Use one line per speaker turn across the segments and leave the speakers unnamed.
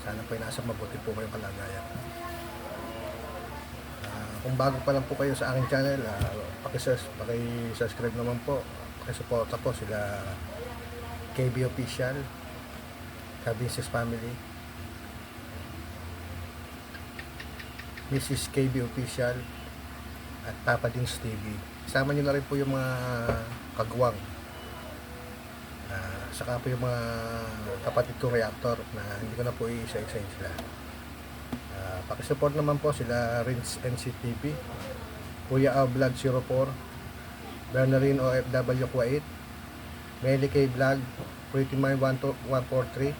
Sana po ay nasa mabuti po kayong kalagayan. Kung bago pa lang po kayo sa aking channel, paki-subscribe naman po. Pakisuporta po sila KB Official, Cabinses Family, Mrs. KB Official, at Papa Dins TV. Isama nyo na rin po yung mga kagwang, saka po yung mga kapatid kong reactor na hindi ko na po iisa-isahin sila. Pakisupport naman po sila Rins NCTV, Kuya A Vlog 04, Bernarin OFW Kuwait, Melly K Vlog, Pretty Mind 143,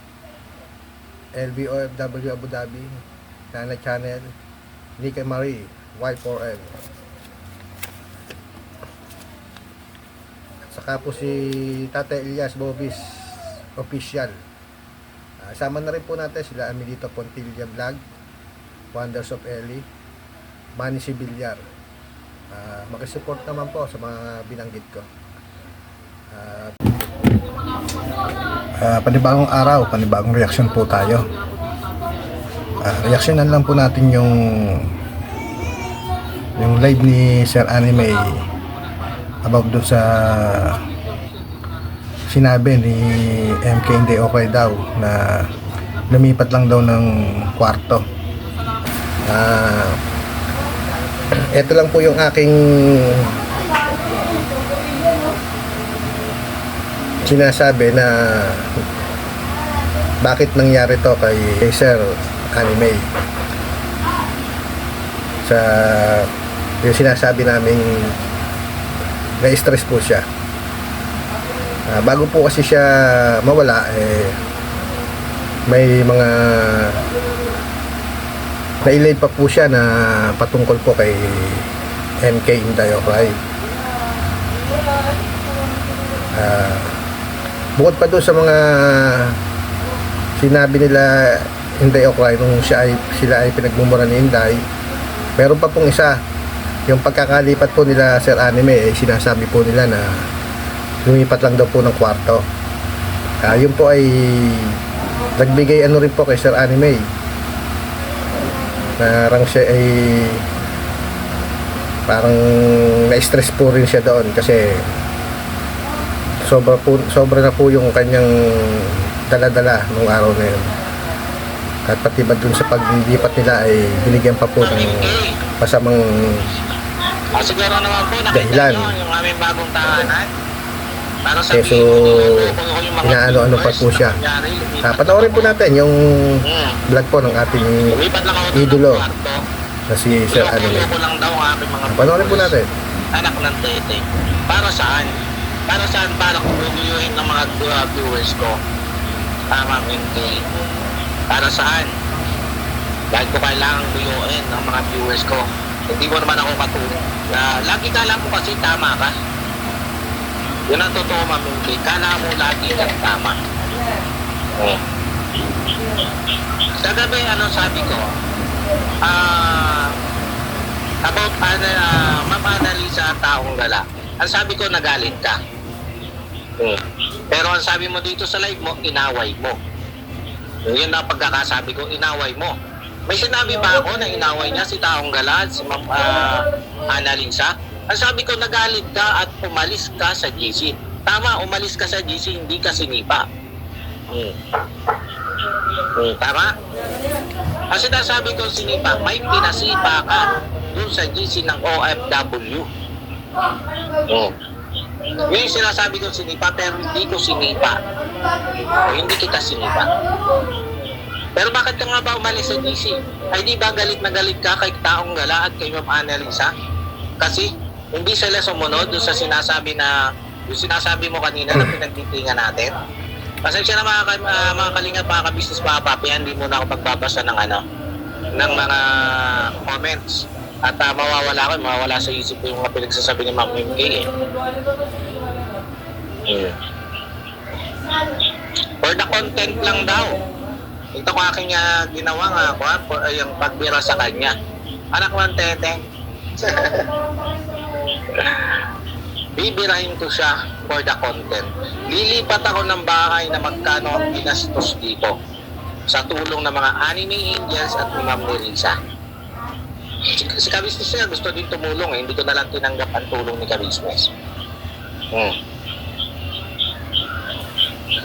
LB OFW Abu Dhabi, Nana Channel, Nika Marie Y4L. Saka po si Tata Elias Bobis Official. Sama na rin po natin sila Amelito Pontilla Vlog, Wonders of Ellie, Manny Sibilyar. Makisupport naman po sa mga binanggit ko. Panibagong araw, panibagong reaction po tayo. Reaksyonan lang po natin yung live ni Sir Anime about dun sa sinabi ni MK hindi okay daw na lumipat lang daw ng kwarto. Ito lang po yung aking sinasabi na bakit nangyari to kay Sir Anime. Sa yung sinasabi namin na-stress po siya. Bago po kasi siya mawala, may mga nailay pa po siya na patungkol po kay MK Inday Okay. Bukod pa doon sa mga sinabi nila Inday Okay nung sila ay pinagmumura ni Inday, meron pa pong isa. Yung pagkakalipat po nila Sir Anime, sinasabi po nila na lumipat lang daw po ng kwarto. Yun po ay nagbigay ano rin po kay Sir Anime. Parang siya ay parang na-stress po rin siya doon kasi sobra na po yung kanyang dala-dala nung araw na yun. At pati ba dun sa paglipat nila ay binigyan pa po ng masamang
siguro naman po
dahilan.
Yung aming bagong tahanan. Para sa
So, inaano-ano pa po siya. Panoorin po natin yung vlog po ng ating idolo na si Sir Anime. Panoorin po natin.
Anak ng tete. Para saan? Para saan? Para kung ng mga viewers ko. Tama, hindi. Para saan? Dahil ko kailangan buyuin ng mga viewers ko. Hindi mo naman ako katulad. Lagi kala mo kasi tama ka. Yun ang totoo, mamimili. Kala mo lagi kang tama. Sa gabi, ano sabi ko? About mamanalisa ang taong gala. Ang sabi ko, nagalit ka. Pero ang sabi mo dito sa live mo, inaway mo. Yun ang pagkakasabi ko, inaway mo. May sinabi ba ako na inaway niya si Taong Galad, si Ma'am Analinsa? Ang sabi ko, nagalit ka at umalis ka sa GC. Tama, umalis ka sa GC, hindi ka sinipa. Tama? Kasi nasabi ko sinipa, may pinasipa ka dun sa GC ng OFW. Yun yung sinasabi ko sinipa, pero hindi ko sinipa. Hindi kita sinipa. Pero bakit ka nga ba umalis sa GC? Ay di ba galit na galit ka kay Taong Gala at kay Ma'am Annalisa? Kasi hindi sila sumunod doon sa sinasabi yung sinasabi mo kanina na pinagtitingan natin. Pasensya na mga kalingap, mga ka-business, mga papi, hindi muna ako pagbabasa ng mga comments. At mawawala sa isip ko yung mga pinagsasabi ni Ma'am MK For the content lang daw. Ito ko aking ginawa yung pagbira sa kanya. Anak ng tete. Bibirahin ko siya for the content. Lilipat ako ng bahay na magkano ang ginastos dito. sa tulong ng mga anime angels at ni Ma'am Nerissa. Si Kabisnes niya gusto din tumulong eh. Hindi ko na lang tinanggap ang tulong ni Kabisnes.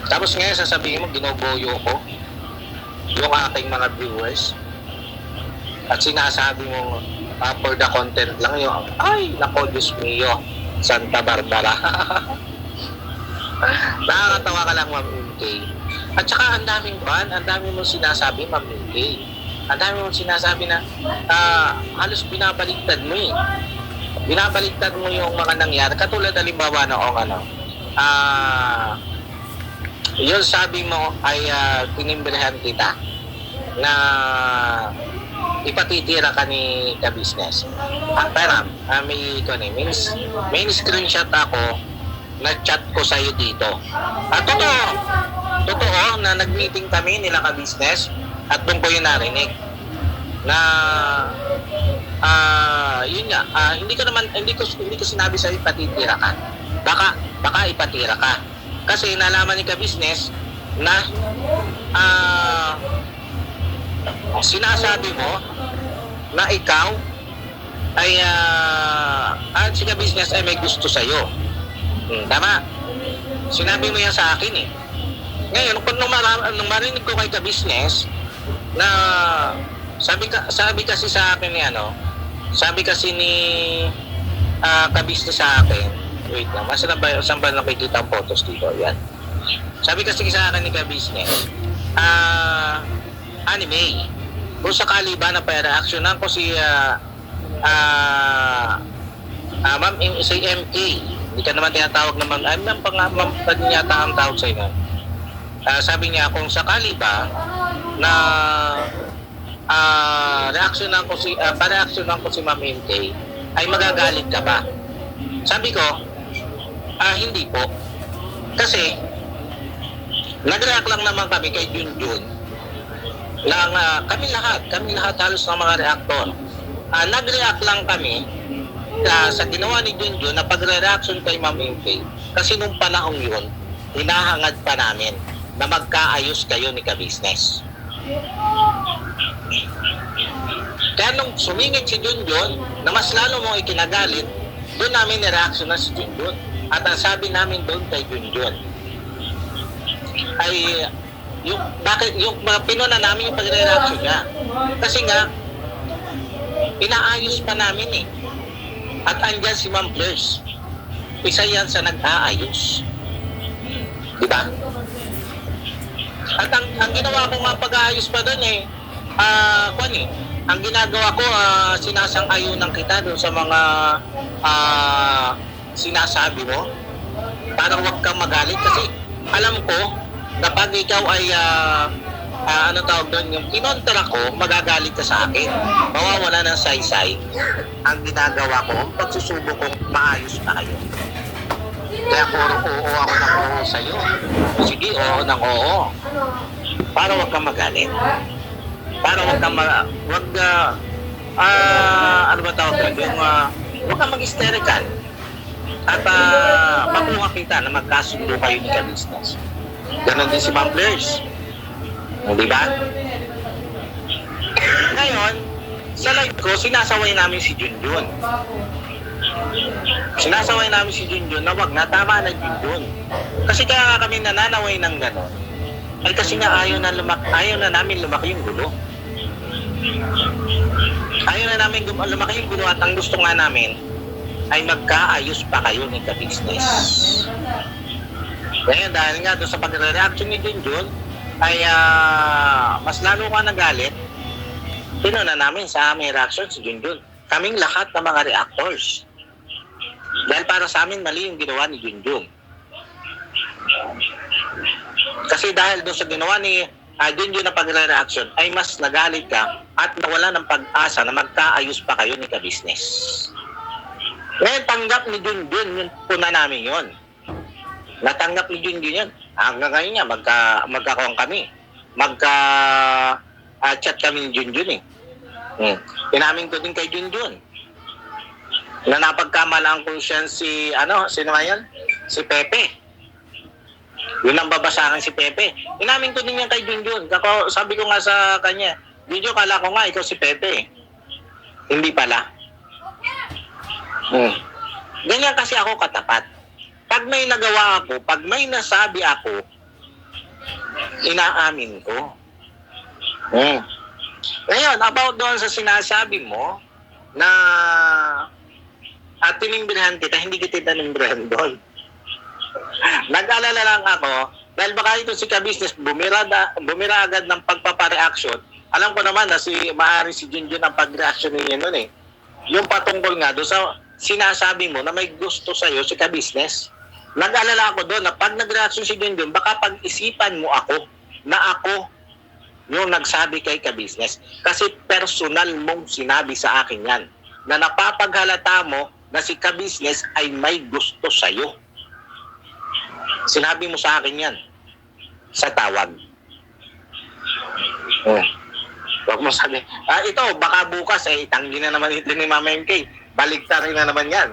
Tapos ngayon sasabihin mo, ginogoyo ko yung aking mga viewers. At sinasabi mo, for the content lang yung, ay, nako, Diyos mio, Santa Barbara. Nakakatawa ka lang, Ma'am MK. At saka ang daming mong sinasabi, Ma'am MK. Ang dami mong sinasabi na halos binabaliktad mo eh. Binabaliktad mo yung mga nangyari. Katulad halimbawa noong yun sabi mo ay tinimbrihan kita na ipatitira ka ni Kabisnes. Pero may screenshot ako na chat ko sa'yo dito. At totoo na nag-meeting kami nila Kabisnes at doon ko yung narinig na yun nga, hindi ko sinabi sa'yo ipatitira ka. Baka ipatira ka. Kasi nalaman ni Kabisnes na sinasabi mo na ikaw ay at si Kabisnes ay may gusto sa'yo. Tama? Sinabi mo yan sa akin eh. Ngayon, nung marinig ko kay Kabisnes na sabi kasi sa akin ni sabi kasi ni Kabisnes sa akin, wait lang, saan ba nakikita ang photos dito? Yan. Sabi kasi sa akin ni Kabisnes, anime. Kung sakali ba na pa-reactionan ko si Ma'am si MK, hindi ka naman tinatawag na Ma'am yata ang tawag sa inyo. Sabi niya, kung sakali ba na pa-reactionan ko si Ma'am MK, ay magagalit ka ba? Sabi ko, hindi po. Kasi nag-react lang naman kami kay Junjun lang kami lahat halos ng mga reactor. Nag-react lang kami sa ginawa ni Junjun na pagre-reaction kay Ma'am MK. Kasi nung panahon yun, hinahangad pa namin na magkaayos kayo ni Kabisnes. Kaya nung sumingit si Junjun na mas lalo mong ikinagalit, doon namin ni-reaction na si Junjun. At ang sabi namin doon kay Junjun ay yung mga pinuna namin yung pagre-reaction niya. Kasi nga inaayos pa namin eh. At andyan si Ma'am Fleurs. Isa yan sa nag-aayos. Diba? At ang ginawa ko nga pag-aayos pa doon ang ginagawa ko, sinasang-ayunan kita doon sa mga sinasabi mo para huwag kang magalit kasi alam ko na pag ikaw ay tawag doon, yung kinontra ko, magagalit ka sa akin, mawawala ng saysay. Ang ginagawa ko, pagsusubok kong maayos na kayo. Kaya puro oo ako ng oo sa'yo. Sige, oo ng oo. Para huwag kang magalit. Para huwag kang huwag kang mag-hysterical. At makuha kita na magkasundo kayo ni Kabisnes. Ganon din si Ma'am Fleurs. Di ba? Ngayon, sa live ko, sinasaway namin si Junjun. Na wag na, tama na Junjun. Kasi kaya kami nananaway ng ganon. Ay kasi nga ayaw na namin lumaki yung gulo. Ayaw na namin lumaki yung gulo at ang gusto nga namin ay magkaayos pa kayo ni Kabisnes. Ngayon dahil nga doon sa pagre-reaction ni Junjun ay mas lalo ka nagalit, pinuna namin sa aming reaction si Junjun. Kaming lahat ng mga reactors. Dahil para sa amin mali yung ginawa ni Junjun. Kasi dahil doon sa ginawa ni Junjun na pagre-reaction ay mas nagalit ka at nawala ng pag-asa na magkaayos pa kayo ni Kabisnes. Ngayon tanggap ni Junjun yun, puna namin yun. Natanggap ni Junjun yun. Hanggang ngayon niya, magkakaroon kami. Chat kami ni Junjun eh. Inamin ko din kay Junjun na napagkamalaan ko siya sino nga yan? Si Pepe. Yun ang babasahin si Pepe. Inamin ko din yan kay Junjun. Sabi ko nga sa kanya, Junjun, kala ko nga ikaw si Pepe. Hindi pala. Ganyan kasi ako katapat. Pag may nagawa ako, pag may nasabi ako, inaamin ko. Ngayon, about doon sa sinasabi mo na at tinimbrihan kita, hindi kita tinimbrihan doon. Nag-alala lang ako, dahil baka ito si ka-business, bumira agad ng pagpapareaction. Alam ko naman na maaari si Junjun ang pag-reaction niya nun eh. Yung patungkol nga doon sa sinasabi mo na may gusto sa'yo si ka-business. Nag-alala ako doon na pag nag-reaction si Junjun, baka pag-isipan mo ako na ako yung nagsabi kay ka-business. Kasi personal mong sinabi sa akin yan. Na napapaghalata mo na si ka-business ay may gusto sa'yo. Sinabi mo sa akin yan sa tawag. Huwag mo sabi, ito, baka bukas itanggi na naman ito ni Mama MK. Baligtarin na naman yan.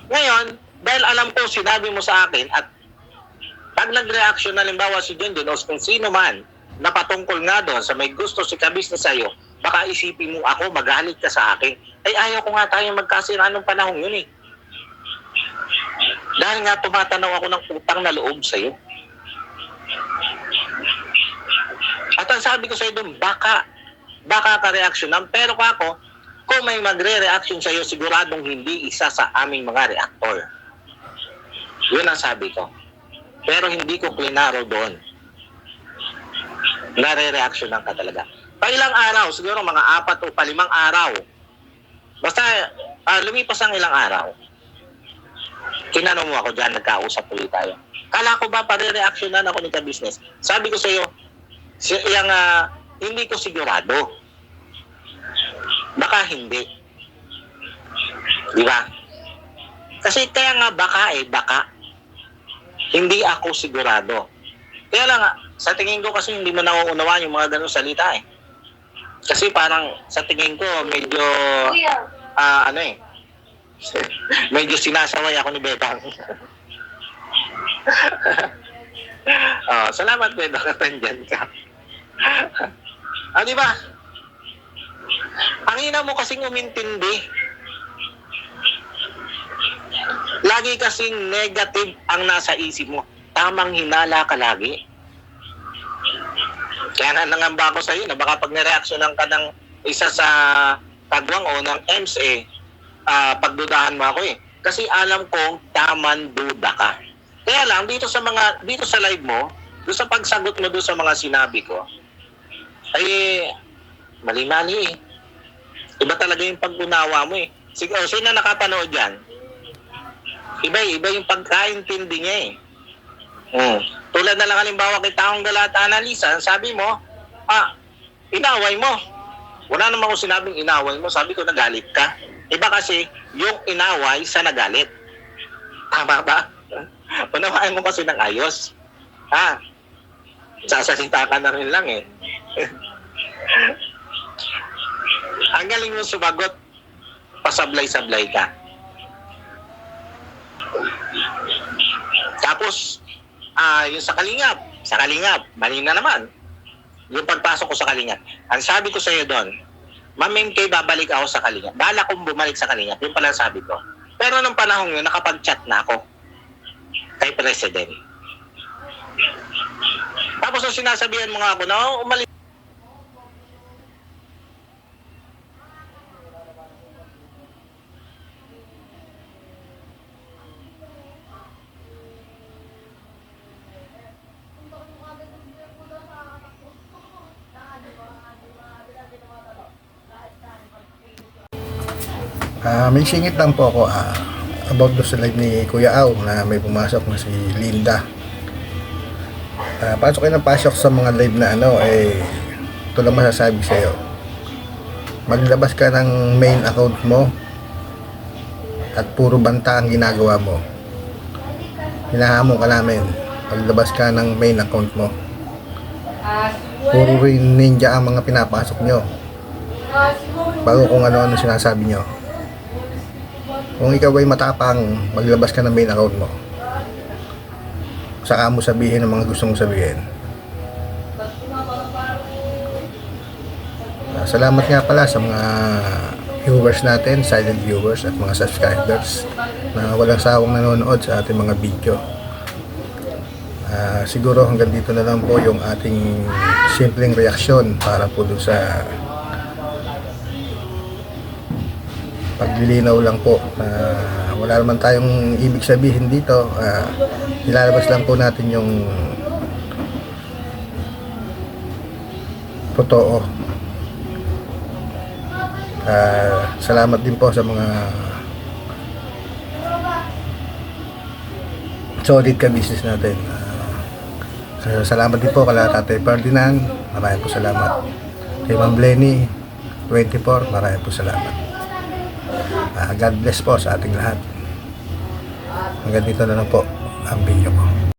Ngayon, dahil alam ko sinabi mo sa akin at pag nag-reaction na limbawa si Junjun o kung sino man na patungkol nga doon sa may gusto si ka-business sa'yo, baka isipin mo ako, magalit ka sa akin. Ay ayaw ko nga tayo magkasira nung panahon yun eh. Dahil nga tumatanaw ako ng utang na loob sa'yo. At ang sabi ko sa'yo doon, baka ka-reactionan. Pero ako, kung may magre-reaction sa'yo, siguradong hindi isa sa aming mga reactor. Yun ang sabi ko. Pero hindi ko klinaro doon. Nare-reactionan ka talaga. Pa ilang araw, siguro mga 4 o 5 araw. Basta lumipas ang ilang araw. Tinanong mo ako dyan, nagkausap ulit tayo. Kala ko ba pare-reactionan ako ni ka-business? Sabi ko sa iyo, hindi ko sigurado. Baka hindi. Di ba? Kasi kaya nga baka. Hindi ako sigurado. Kaya lang, sa tingin ko kasi hindi mo nauunawaan yung mga ganun salita eh. Kasi parang sa tingin ko medyo medyo sinasaway ako ni Betang. Salamat Betang at nandyan ka. Di ba? Ang ina mo kasing umintindi. Lagi kasing negative ang nasa isip mo. Tamang hinala ka lagi. Kaya nangamba ako sa iyo na baka pag nireaksyonan ka ng isa sa tagwang o ng EMS pagdudahan mo ako eh. Kasi alam kong taman duda ka. Kaya lang dito sa live mo, doon sa pagsagot mo doon sa mga sinabi ko, ay mali-mali eh. Iba talaga yung pag-unawa mo eh. Sige, sino nakapanood yan? Iba yung pagkaintindi niya eh. Tulad na lang halimbawa kay Taong Galata Analisa, sabi mo, inaway mo. Wala naman ako sinabing inaway mo, sabi ko nagalit ka. Iba kasi yung inaway sa nagalit. Tama ba? Unawain mo kasi ng ayos. Sasalita ka na rin lang eh. Ang galing mo sumagot, pasablay-sablay ka. Tapos, yung sa Kalingap, mali na naman. Yung pagpasok ko sa Kalingap. Ang sabi ko sa iyo doon, Ma'am MK, babalik ako sa Kalingap. Bala kong bumalik sa Kalingap. Yung pala sabi ko. Pero nung panahon yun, nakapag-chat na ako kay President. Tapos nung sinasabihan mo nga ako na umalis.
May singit lang po ako about do sa live ni Kuya Au na may pumasok na si Linda. Pasok kayo ng pasok sa mga live na ito lang masasabi sa'yo. Maglabas ka ng main account mo at puro banta ang ginagawa mo. Hinahamon ka namin. Maglabas ka ng main account mo. Puro rin ninja ang mga pinapasok nyo. Bago kung ano-ano sinasabi nyo. Kung ikaw ay matapang, maglabas ka ng main account mo. saka mo sabihin ang mga gusto mong sabihin. Salamat nga pala sa mga viewers natin, silent viewers at mga subscribers na walang sawang nanonood sa ating mga video. Siguro hanggang dito na lang po yung ating simpleng reaksyon para po dun sa paglilinaw lang po. Wala naman tayong ibig sabihin dito. Nilalabas lang po natin yung totoo. Salamat din po sa mga solid ka-business natin. Salamat din po kala Tatay Ferdinand, maraming po salamat. Kay Ma'am Lenny 24, maraming po salamat. God bless po sa ating lahat. Hanggang dito na lang po ang video ko.